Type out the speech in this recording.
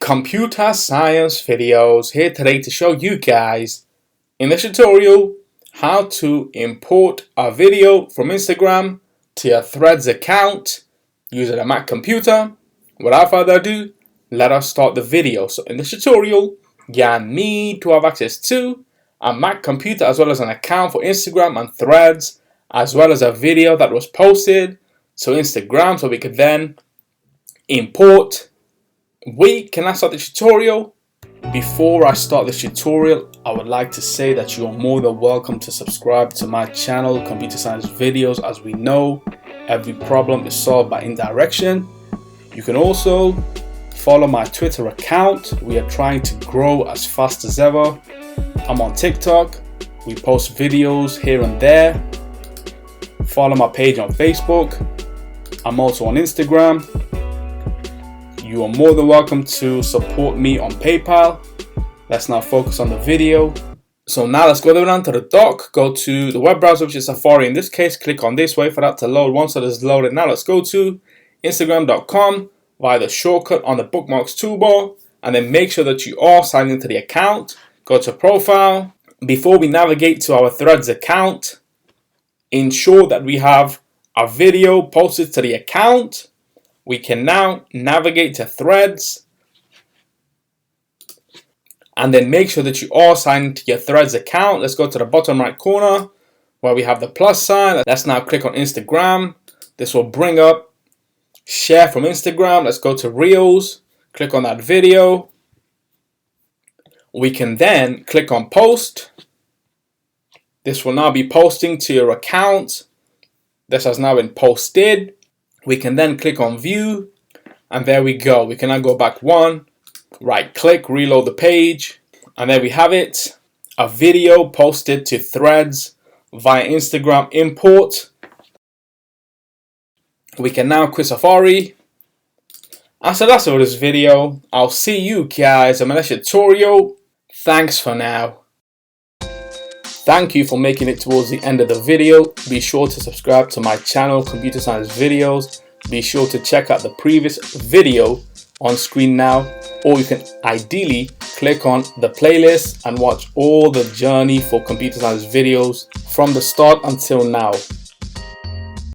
Computer Science Videos here today to show you guys in this tutorial how to import a video from Instagram to your Threads account using a Mac computer. Without further ado, let us start the video. So in this tutorial, you need to have access to a Mac computer as well as an account for Instagram and Threads, as well as a video that was posted to Instagram so we could then import. Can I start the tutorial? Before I start the tutorial, I would like to say that you are more than welcome to subscribe to my channel, Computer Science Videos. As we know, every problem is solved by indirection. You can also follow my Twitter account. We are trying to grow as fast as ever. I'm on TikTok. We post videos here and there. Follow my page on Facebook. I'm also on Instagram. You are more than welcome to support me on PayPal. Let's now focus on the video. So now let's go down to the dock, go to the web browser, which is Safari in this case. Click on this, wait for that to load. Once it is loaded, now let's go to Instagram.com via the shortcut on the bookmarks toolbar, and then make sure that you are signed into the account. Go to profile. Before we navigate to our Threads account, ensure that we have a video posted to the account. We can now navigate to Threads and then make sure that you are signed into your Threads account. Let's go to the bottom right corner where we have the plus sign. Let's now click on Instagram. This will bring up share from Instagram. Let's go to Reels, click on that video. We can then click on post. This will now be posting to your account. This has now been posted. We can then click on view, and there we go. We can now go back one, right click, reload the page, and there we have it. A video posted to Threads via Instagram import. We can now quit Safari. And so that's all this video. I'll see you guys in my next tutorial. Thanks for now. Thank you for making it towards the end of the video. Be sure to subscribe to my channel, Computer Science Videos. Be sure to check out the previous video on screen now, or you can ideally click on the playlist and watch all the journey for Computer Science Videos from the start until now.